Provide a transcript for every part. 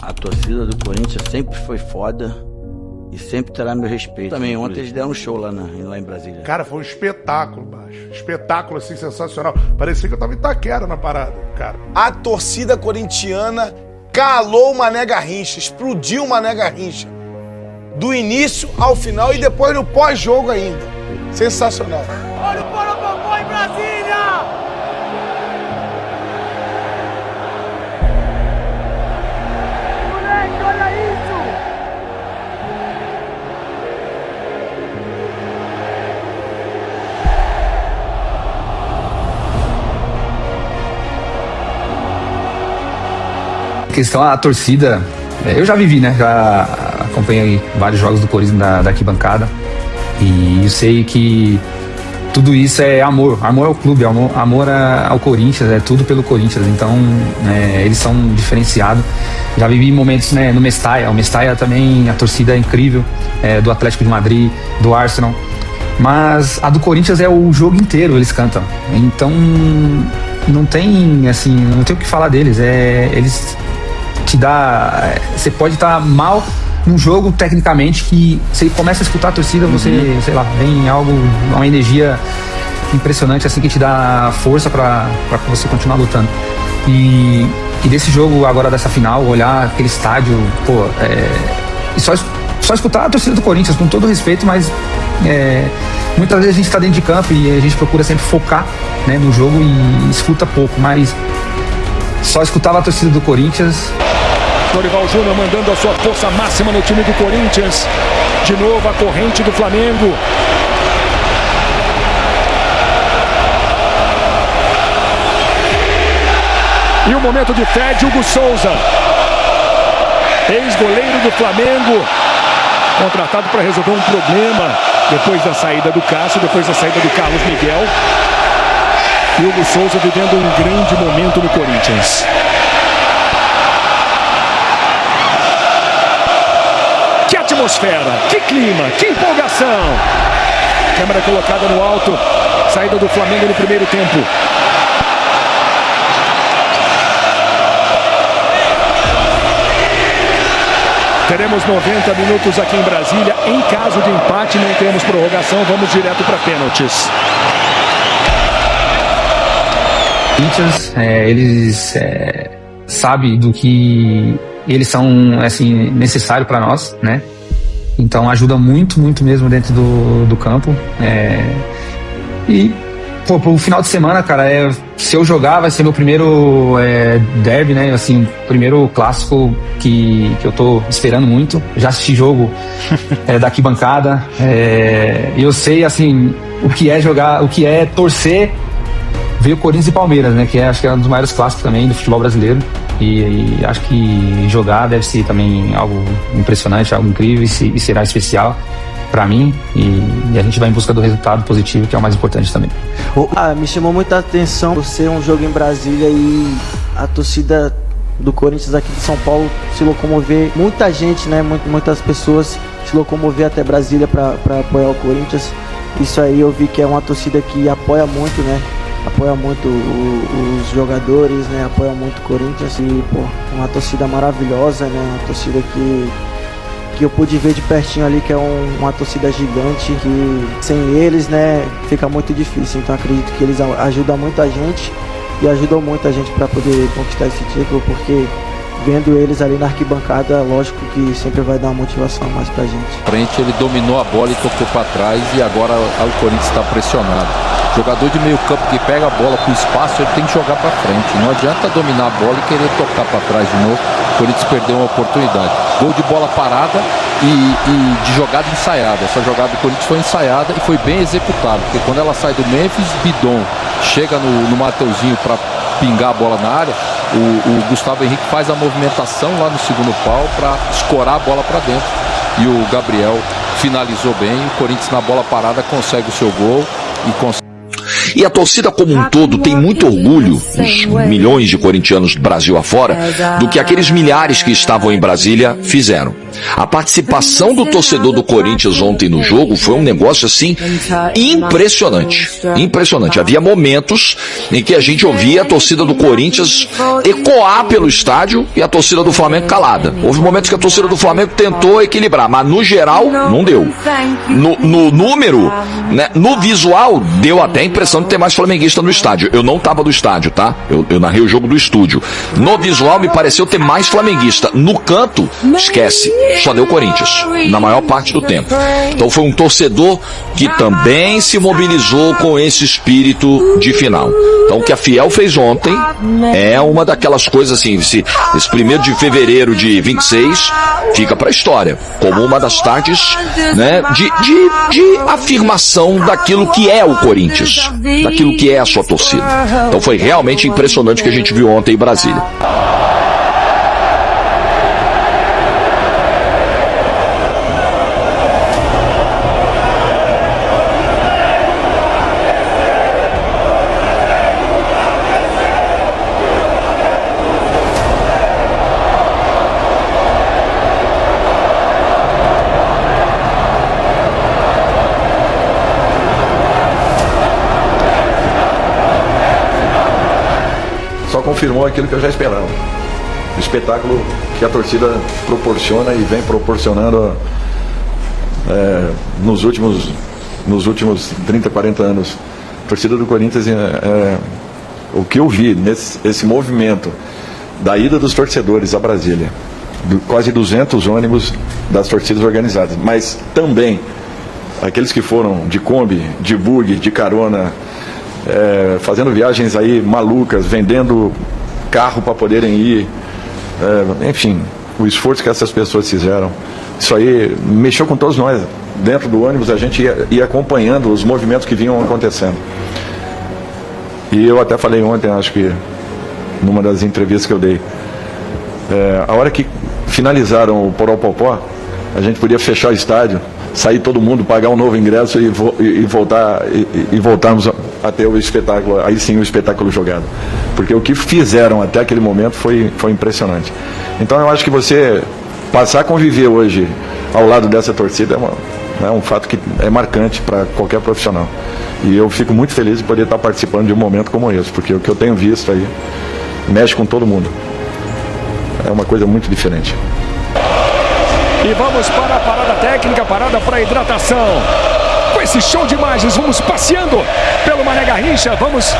A torcida do Corinthians sempre foi foda e sempre terá meu respeito. Também ontem eles deram um show lá em Brasília. Cara, foi um espetáculo, Baixo. Espetáculo, assim, sensacional. Parecia que eu tava em Itaquera na parada, cara. A torcida corintiana calou o Mané Garrincha, explodiu o Mané Garrincha. Do início ao final e depois no pós-jogo ainda. Sensacional. Olha o Porobogó em Brasília! Moleque, olha isso! Questão a torcida, eu já vivi, né? Já acompanhei vários jogos do Corinthians da arquibancada e eu sei que tudo isso é amor ao clube, amor ao Corinthians, é tudo pelo Corinthians, então eles são diferenciados. Já vivi momentos, né, no Mestalla, o Mestalla também, a torcida é incrível, do Atlético de Madrid, do Arsenal, mas a do Corinthians é o jogo inteiro, eles cantam, então não tem, assim, não tem o que falar deles, eles te dá, você pode estar mal num jogo tecnicamente que você começa a escutar a torcida, você, sei lá, vem algo, uma energia impressionante assim que te dá força pra você continuar lutando. E desse jogo agora, dessa final, olhar aquele estádio, pô, e só escutar a torcida do Corinthians com todo respeito, mas muitas vezes a gente tá dentro de campo e a gente procura sempre focar, né, no jogo e escuta pouco, mas só escutava a torcida do Corinthians. Dorival Júnior mandando a sua força máxima no time do Corinthians. De novo a corrente do Flamengo. E o momento de fé de Hugo Souza, ex-goleiro do Flamengo, contratado para resolver um problema depois da saída do Cássio, depois da saída do Carlos Miguel. E Hugo Souza vivendo um grande momento no Corinthians. Que atmosfera, que clima, que empolgação. Câmera colocada no alto, saída do Flamengo no primeiro tempo. Teremos 90 minutos aqui em Brasília. Em caso de empate, não temos prorrogação, vamos direto para pênaltis. Corinthians, eles sabem do que eles são, assim, necessário para nós, né? Então ajuda muito, muito mesmo dentro do campo. E pro final de semana, cara, se eu jogar, vai ser meu primeiro derby, né? Assim, primeiro clássico que eu tô esperando muito. Já assisti jogo da arquibancada. E eu sei, assim, o que é jogar, o que é torcer, ver o Corinthians e Palmeiras, né? Acho que é um dos maiores clássicos também do futebol brasileiro. E acho que jogar deve ser também algo impressionante, algo incrível e será especial para mim. E a gente vai em busca do resultado positivo, que é o mais importante também. Me chamou muita atenção por ser um jogo em Brasília e a torcida do Corinthians aqui de São Paulo se locomover. Muita gente, né? Muitas pessoas se locomover até Brasília para apoiar o Corinthians. Isso aí eu vi que é uma torcida que apoia muito, né? Apoia muito os jogadores, né? Apoia muito o Corinthians e, pô, uma torcida maravilhosa, né? Uma torcida que eu pude ver de pertinho ali, que é uma torcida gigante, que sem eles, né, fica muito difícil. Então acredito que eles ajudam muito a gente e ajudam muito a gente para poder conquistar esse título, porque vendo eles ali na arquibancada, lógico que sempre vai dar uma motivação a mais pra gente. Frente, ele dominou a bola e tocou para trás e agora o Corinthians está pressionado. Jogador de meio campo que pega a bola pro espaço, ele tem que jogar para frente. Não adianta dominar a bola e querer tocar para trás de novo. O Corinthians perdeu uma oportunidade. Gol de bola parada e de jogada ensaiada. Essa jogada do Corinthians foi ensaiada e foi bem executada. Porque quando ela sai do Memphis, Bidon chega no Mateuzinho para pingar a bola na área. O Gustavo Henrique faz a movimentação lá no segundo pau para escorar a bola para dentro. E o Gabriel finalizou bem. O Corinthians na bola parada consegue o seu gol e consegue. E a torcida como um todo tem muito orgulho, os milhões de corintianos do Brasil afora, do que aqueles milhares que estavam em Brasília fizeram. A participação do torcedor do Corinthians ontem no jogo foi um negócio assim impressionante. Impressionante. Havia momentos em que a gente ouvia a torcida do Corinthians ecoar pelo estádio e a torcida do Flamengo calada. Houve momentos que a torcida do Flamengo tentou equilibrar, mas no geral não deu. No número, né, no visual, deu até a impressão de ter mais flamenguista no estádio. Eu não estava no estádio, tá? Eu narrei o jogo do estúdio. No visual me pareceu ter mais flamenguista. No canto, esquece. Só deu Corinthians, na maior parte do tempo. Então foi um torcedor que também se mobilizou com esse espírito de final. Então o que a Fiel fez ontem é uma daquelas coisas assim, esse 1º de fevereiro de 26 fica para a história, como uma das tardes, né, de afirmação daquilo que é o Corinthians, daquilo que é a sua torcida. Então foi realmente impressionante o que a gente viu ontem em Brasília. Só confirmou aquilo que eu já esperava. O espetáculo que a torcida proporciona e vem proporcionando nos últimos 30, 40 anos. A torcida do Corinthians, o que eu vi nesse movimento da ida dos torcedores a Brasília, quase 200 ônibus das torcidas organizadas, mas também aqueles que foram de Kombi, de bug, de carona, fazendo viagens aí malucas, vendendo carro para poderem ir, enfim, o esforço que essas pessoas fizeram, isso aí mexeu com todos nós. Dentro do ônibus a gente ia acompanhando os movimentos que vinham acontecendo. E eu até falei ontem, acho que numa das entrevistas que eu dei, a hora que finalizaram o Poropopó, a gente podia fechar o estádio, sair todo mundo, pagar um novo ingresso e voltarmos a ter o espetáculo, aí sim o espetáculo jogado. Porque o que fizeram até aquele momento foi impressionante. Então eu acho que você passar a conviver hoje ao lado dessa torcida é um fato que é marcante para qualquer profissional. E eu fico muito feliz de poder estar participando de um momento como esse, porque o que eu tenho visto aí mexe com todo mundo. É uma coisa muito diferente. E vamos para a parada técnica, parada para hidratação. Com esse show de imagens, vamos passeando pelo Mané Garrincha. Vamos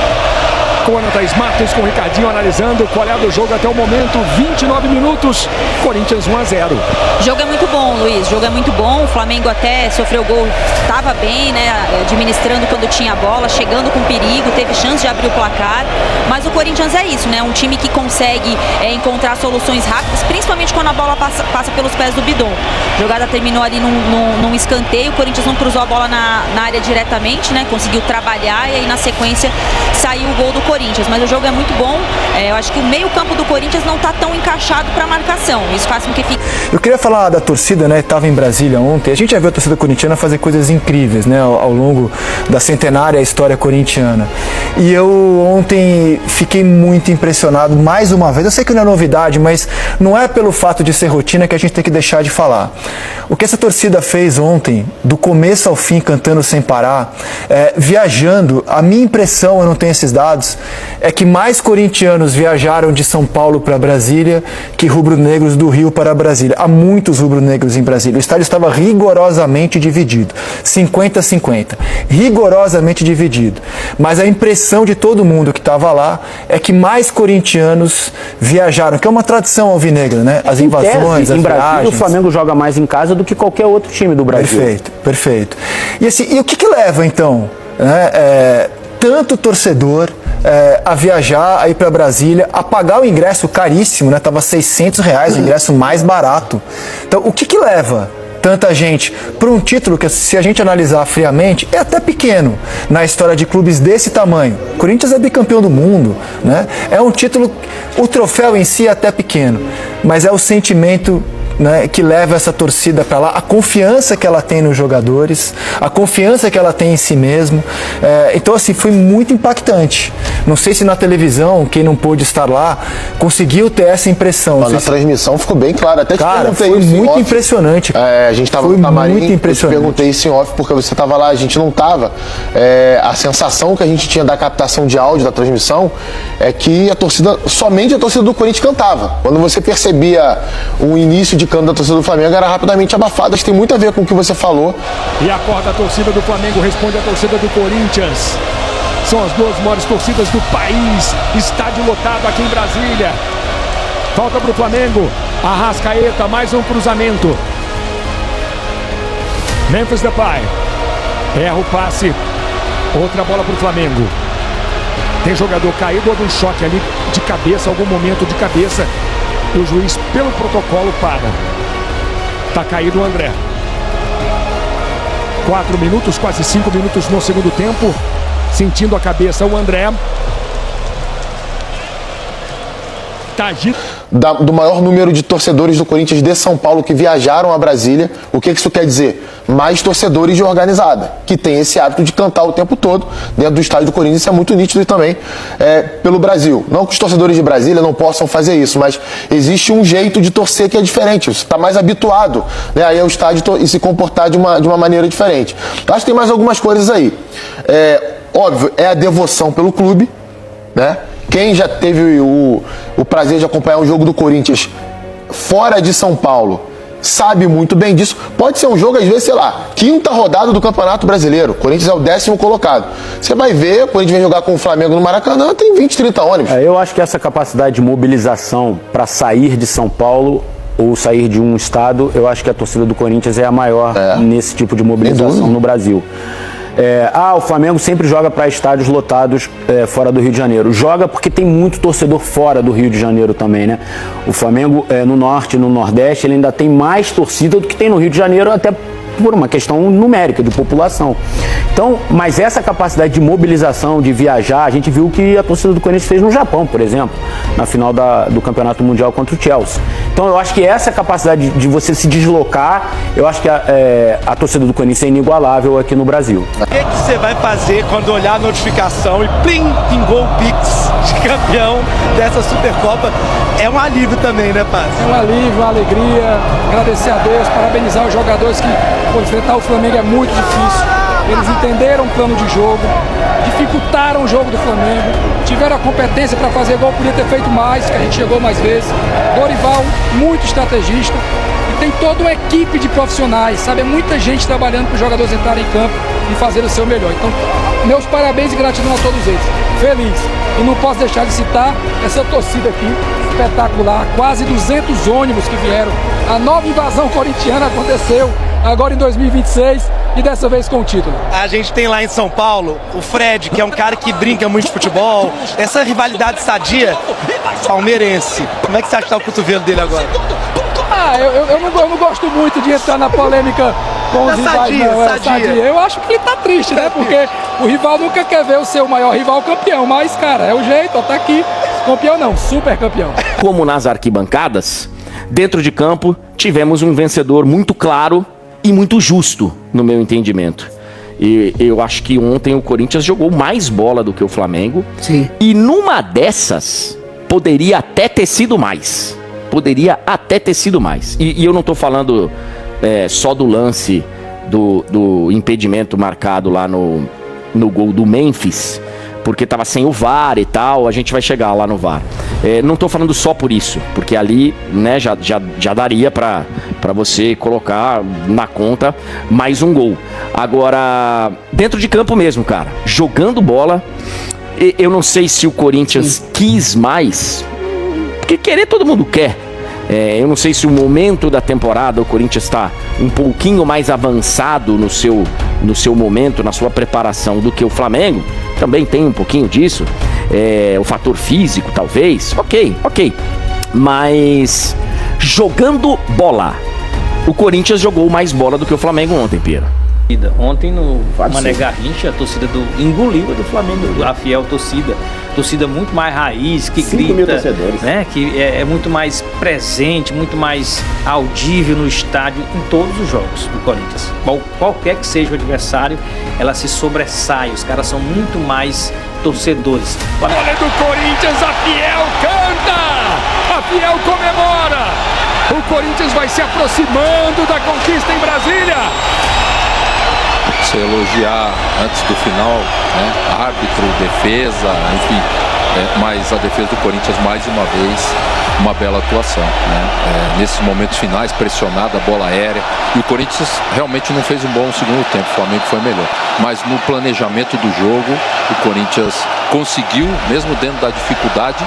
com a Ana Thaís Matos, com o Ricardinho analisando qual é do jogo até o momento. 29 minutos, Corinthians 1-0. O jogo é muito bom, Luiz. O jogo é muito bom. O Flamengo até sofreu gol, estava bem, né? Administrando quando tinha a bola, chegando com perigo, teve chance de abrir o placar. Mas o Corinthians é isso, né? Um time que consegue encontrar soluções rápidas, principalmente quando a bola passa pelos pés do Bidon. A jogada terminou ali num escanteio. O Corinthians não cruzou a bola na área diretamente, né? Conseguiu trabalhar e aí na sequência saiu o gol do Corinthians. Mas o jogo é muito bom. Eu acho que o meio-campo do Corinthians não está tão encaixado para marcação. Isso faz com que fique. Eu queria falar da torcida, né? Estava em Brasília ontem. A gente já viu a torcida corintiana fazer coisas incríveis, né? Ao longo da centenária história corintiana. E eu ontem fiquei muito impressionado mais uma vez. Eu sei que não é novidade, mas não é pelo fato de ser rotina que a gente tem que deixar de falar. O que essa torcida fez ontem, do começo ao fim, cantando sem parar, viajando, a minha impressão, eu não tenho esses dados, é que mais corintianos viajaram de São Paulo para Brasília que rubro-negros do Rio para Brasília. Há muitos rubro-negros em Brasília. O estádio estava rigorosamente dividido, 50-50, rigorosamente dividido. Mas a impressão de todo mundo que estava lá é que mais corintianos viajaram, que é uma tradição alvinegra, né? As invasões, as em Brasília, viagens. o Flamengo joga mais em casa do que qualquer outro time do Brasil. Perfeito, perfeito. E, assim, e o que leva, então, né, tanto torcedor a viajar, a ir para Brasília, a pagar o ingresso caríssimo, né? Tava R$600, o ingresso mais barato. Então, o que leva tanta gente para um título que, se a gente analisar friamente, é até pequeno na história de clubes desse tamanho? O Corinthians é bicampeão do mundo, né? É um título, o troféu em si é até pequeno, mas é o sentimento né, que leva essa torcida para lá, a confiança que ela tem nos jogadores, a confiança que ela tem em si mesmo. Então, assim, foi muito impactante. Não sei se na televisão, quem não pôde estar lá, conseguiu ter essa impressão. Na transmissão ficou bem claro. Até te perguntei foi isso em muito off. impressionante. A gente estava no camarim, eu te perguntei isso em off porque você estava lá, a gente não estava. A sensação que a gente tinha da captação de áudio da transmissão é que somente a torcida do Corinthians cantava. Quando você percebia o início de canto da torcida do Flamengo, era rapidamente abafado. Acho que tem muito a ver com o que você falou. E acorda a torcida do Flamengo, responde a torcida do Corinthians. São as duas maiores torcidas do país. Estádio lotado aqui em Brasília. Volta pro Flamengo. Arrascaeta, mais um cruzamento. Memphis Depay. Erra o passe. Outra bola pro Flamengo. Tem jogador caído, houve um choque ali de cabeça, algum momento de cabeça. E o juiz, pelo protocolo, para. Tá caído o André. 4 minutos, quase 5 minutos no segundo tempo. Sentindo a cabeça o André. Do maior número de torcedores do Corinthians de São Paulo que viajaram a Brasília. O que isso quer dizer? Mais torcedores de organizada, que tem esse hábito de cantar o tempo todo dentro do estádio do Corinthians. Isso é muito nítido também pelo Brasil. Não que os torcedores de Brasília não possam fazer isso, mas existe um jeito de torcer que é diferente. Você está mais habituado, né, aí ao estádio e se comportar de uma maneira diferente. Acho que tem mais algumas coisas aí. Óbvio, é a devoção pelo clube, né? Quem já teve o prazer de acompanhar um jogo do Corinthians fora de São Paulo sabe muito bem disso. Pode ser um jogo, às vezes, sei lá, 5ª rodada do Campeonato Brasileiro. O Corinthians é o 10º colocado. Você vai ver, o Corinthians vem jogar com o Flamengo no Maracanã, tem 20, 30 ônibus. Eu acho que essa capacidade de mobilização para sair de São Paulo ou sair de um estado, eu acho que a torcida do Corinthians é a maior nesse tipo de mobilização no Brasil. O Flamengo sempre joga para estádios lotados fora do Rio de Janeiro. Joga porque tem muito torcedor fora do Rio de Janeiro também, né? O Flamengo no Norte e no Nordeste, ele ainda tem mais torcida do que tem no Rio de Janeiro, até por uma questão numérica de população. Então, mas essa capacidade de mobilização, de viajar, a gente viu que a torcida do Corinthians fez no Japão, por exemplo, na final do Campeonato Mundial contra o Chelsea. Então, eu acho que essa capacidade de você se deslocar, eu acho que a torcida do Corinthians é inigualável aqui no Brasil. O que você vai fazer quando olhar a notificação e plim, pingou o Pix de campeão dessa Supercopa? É um alívio também, né, Paz? É um alívio, uma alegria, agradecer a Deus, parabenizar os jogadores que enfrentar o Flamengo é muito difícil. Eles entenderam o plano de jogo, dificultaram o jogo do Flamengo, tiveram a competência para fazer gol, podia ter feito mais, que a gente chegou mais vezes. Dorival, muito estrategista, e tem toda uma equipe de profissionais, sabe? É muita gente trabalhando para os jogadores entrarem em campo e fazer o seu melhor. Então, meus parabéns e gratidão a todos eles. Feliz. E não posso deixar de citar essa torcida aqui, espetacular. Quase 200 ônibus que vieram. A nova invasão corintiana aconteceu agora em 2026 e dessa vez com o título. A gente tem lá em São Paulo o Fred, que é um cara que brinca muito de futebol. Essa rivalidade sadia, palmeirense. Como é que você acha que tá o cotovelo dele agora? Eu não gosto muito de entrar na polêmica com os rivais. Sadia. Eu acho que ele tá triste, né? Porque o rival nunca quer ver o seu maior rival campeão. Mas, cara, é o jeito, tá aqui. Campeão não, super campeão. Como nas arquibancadas, dentro de campo, tivemos um vencedor muito claro e muito justo, no meu entendimento. E eu acho que ontem o Corinthians jogou mais bola do que o Flamengo. Sim. E numa dessas, poderia até ter sido mais. Poderia até ter sido mais. E eu não tô falando só do lance do impedimento marcado lá no gol do Memphis, porque tava sem o VAR e tal, a gente vai chegar lá no VAR. Não tô falando só por isso, porque ali, né, já daria pra você colocar na conta mais um gol. Agora, dentro de campo mesmo, cara, jogando bola, eu não sei se o Corinthians quis mais, porque querer todo mundo quer. Eu não sei se o momento da temporada o Corinthians está um pouquinho mais avançado no seu momento, na sua preparação do que o Flamengo. Também tem um pouquinho disso. O fator físico, talvez. Ok. Mas jogando bola, o Corinthians jogou mais bola do que o Flamengo ontem, Piero. Ontem no Mané Garrincha, a torcida engoliu a do Flamengo, a fiel torcida muito mais raiz, que 5 grita, mil torcedores, né, que é muito mais presente, muito mais audível no estádio em todos os jogos do Corinthians. Qualquer que seja o adversário, ela se sobressai, os caras são muito mais torcedores. Bola do Corinthians, a fiel canta, a fiel comemora. O Corinthians vai se aproximando da conquista em Brasília. Você elogiar antes do final, né? Árbitro, defesa, enfim, mas a defesa do Corinthians mais uma vez uma bela atuação, né? Nesses momentos finais, pressionada, bola aérea, e o Corinthians realmente não fez um bom segundo tempo, o Flamengo foi melhor, mas no planejamento do jogo o Corinthians conseguiu, mesmo dentro da dificuldade,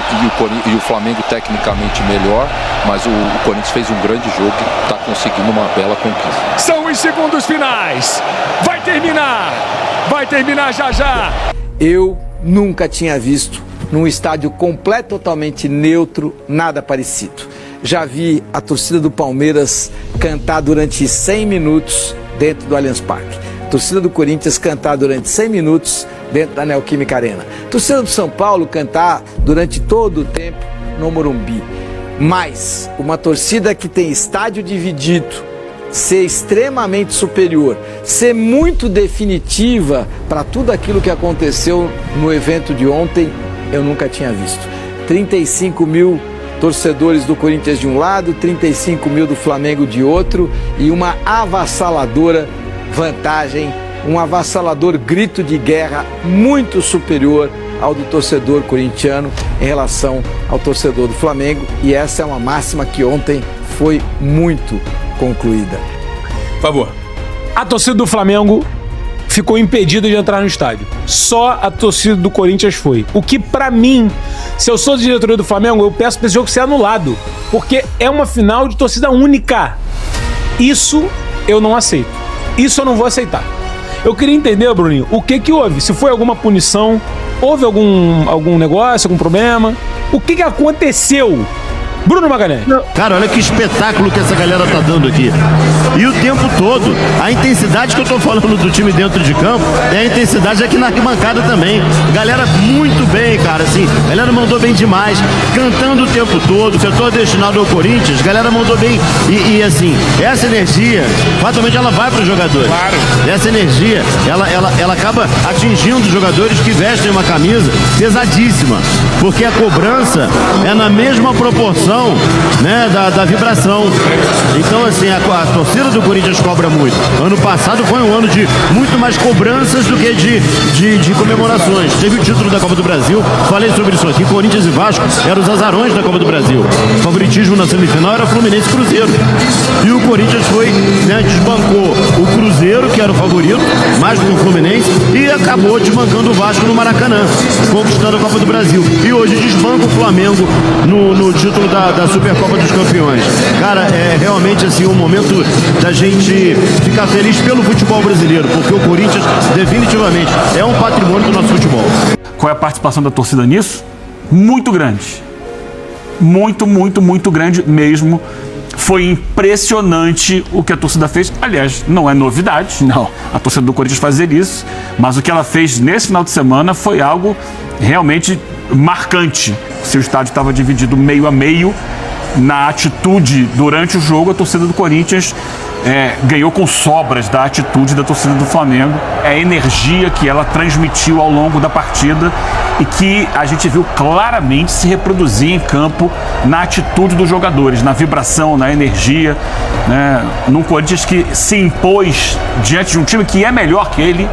e o Flamengo tecnicamente melhor, mas o Corinthians fez um grande jogo e está conseguindo uma bela conquista. São os segundos finais, vai terminar já já. Eu nunca tinha visto num estádio completo, totalmente neutro, nada parecido. Já vi a torcida do Palmeiras cantar durante 100 minutos dentro do Allianz Parque. A torcida do Corinthians cantar durante 100 minutos dentro da Neoquímica Arena. A torcida do São Paulo cantar durante todo o tempo no Morumbi. Mas uma torcida que tem estádio dividido, ser extremamente superior, ser muito definitiva para tudo aquilo que aconteceu no evento de ontem, eu nunca tinha visto. 35 mil torcedores do Corinthians de um lado, 35 mil do Flamengo de outro, e uma avassaladora vantagem, um avassalador grito de guerra muito superior ao do torcedor corintiano em relação ao torcedor do Flamengo, e essa é uma máxima que ontem foi muito concluída. Por favor. A torcida do Flamengo ficou impedida de entrar no estádio. Só a torcida do Corinthians foi. O que, pra mim, se eu sou da diretoria do Flamengo, eu peço pra esse jogo ser anulado. Porque é uma final de torcida única. Isso eu não aceito. Isso eu não vou aceitar. Eu queria entender, Bruninho, o que houve? Se foi alguma punição, houve algum negócio, algum problema? O que aconteceu? Bruno Magalhães. Cara, olha que espetáculo que essa galera tá dando aqui. E o tempo todo, a intensidade que eu tô falando do time dentro de campo é a intensidade aqui na arquibancada também. Galera muito bem, cara, assim, galera mandou bem demais, cantando o tempo todo, setor destinado ao Corinthians, galera mandou bem. E assim, essa energia, fatalmente ela vai para os jogadores. Claro. Essa energia, ela acaba atingindo os jogadores que vestem uma camisa pesadíssima, porque a cobrança é na mesma proporção, né, da vibração. Então, assim, a torcida do Corinthians cobra muito. Ano passado foi um ano de muito mais cobranças do que de comemorações. Teve o título da Copa do Brasil, falei sobre isso aqui. Corinthians e Vasco eram os azarões da Copa do Brasil. O favoritismo na semifinal era Fluminense e Cruzeiro. E o Corinthians foi, né, desbancou o Cruzeiro, que era o favorito, mais do que o Fluminense, e acabou desbancando o Vasco no Maracanã, conquistando a Copa do Brasil. E hoje desbanca o Flamengo no título da Supercopa dos Campeões. Cara, é realmente assim um momento da gente ficar feliz pelo futebol brasileiro, porque o Corinthians definitivamente é um patrimônio do nosso futebol. Qual é a participação da torcida nisso? Muito grande. Muito grande mesmo. Foi impressionante o que a torcida fez. Aliás, não é novidade. Não. A torcida do Corinthians fazer isso, mas o que ela fez nesse final de semana foi algo realmente marcante. Se o estádio estava dividido meio a meio, na atitude durante o jogo, a torcida do Corinthians ganhou com sobras da atitude da torcida do Flamengo. É a energia que ela transmitiu ao longo da partida e que a gente viu claramente se reproduzir em campo na atitude dos jogadores, na vibração, na energia, né? Num Corinthians que se impôs diante de um time que é melhor que ele,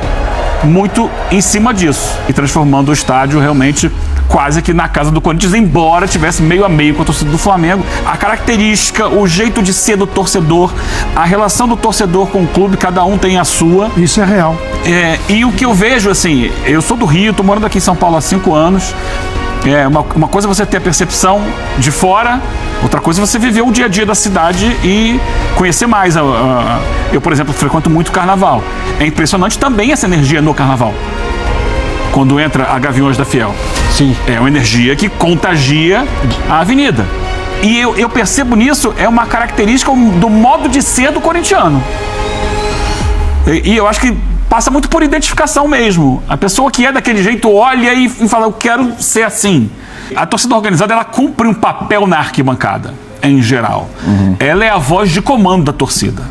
muito em cima disso, e transformando o estádio realmente quase que na casa do Corinthians, embora tivesse meio a meio com a torcida do Flamengo. A característica, o jeito de ser do torcedor, a relação do torcedor com o clube, cada um tem a sua. Isso é real. E o que eu vejo, assim, eu sou do Rio, tô morando aqui em São Paulo há 5 anos. Uma coisa é você ter a percepção de fora, outra coisa é você viver o dia a dia da cidade e conhecer mais. Eu, por exemplo, frequento muito carnaval. É impressionante também essa energia no carnaval. Quando entra a Gaviões da Fiel. Sim. É uma energia que contagia a avenida. E eu percebo nisso, é uma característica do modo de ser do corintiano. E eu acho que passa muito por identificação mesmo. A pessoa que é daquele jeito olha e fala, eu quero ser assim. A torcida organizada, ela cumpre um papel na arquibancada, em geral. Ela é a voz de comando da torcida.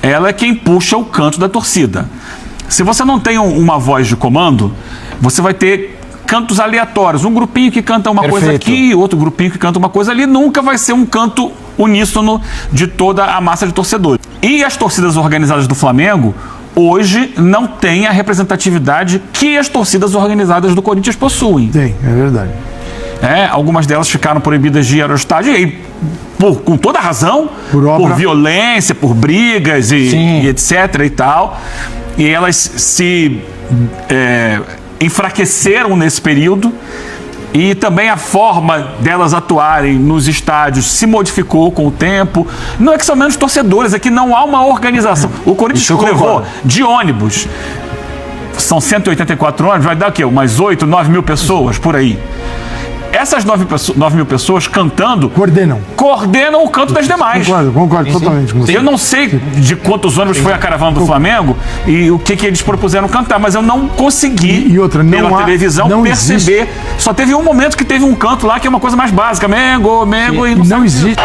Ela é quem puxa o canto da torcida. Se você não tem uma voz de comando, você vai ter cantos aleatórios. Um grupinho que canta uma coisa aqui, outro grupinho que canta uma coisa ali. Nunca vai ser um canto uníssono de toda a massa de torcedores. E as torcidas organizadas do Flamengo hoje não têm a representatividade que as torcidas organizadas do Corinthians possuem. Tem, é verdade. Algumas delas ficaram proibidas de ir ao estádio, e aí, com toda razão, por violência, por brigas e etc. e tal. E elas se enfraqueceram nesse período. E também a forma delas atuarem nos estádios se modificou com o tempo. Não é que são menos torcedores, é que não há uma organização. O Corinthians levou de ônibus, são 184 ônibus, vai dar o quê? Umas 8, 9 mil pessoas por aí. Essas 9 mil pessoas cantando... Coordenam o canto das demais. Concordo totalmente com você. Eu não sei de quantos ônibus foi a caravana do Flamengo e o que eles propuseram cantar, mas eu não consegui, pela televisão, perceber. Só teve um momento que teve um canto lá que é uma coisa mais básica. Mengo, e não existe.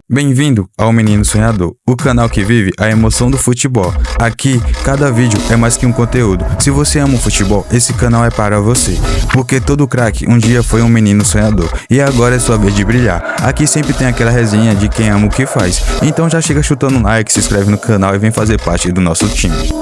Bem-vindo ao Menino Sonhador, o canal que vive a emoção do futebol. Aqui, cada vídeo é mais que um conteúdo. Se você ama o futebol, esse canal é para você. Porque todo craque um dia foi um menino sonhador. E agora é sua vez de brilhar. Aqui sempre tem aquela resenha de quem ama o que faz. Então já chega chutando like, se inscreve no canal e vem fazer parte do nosso time.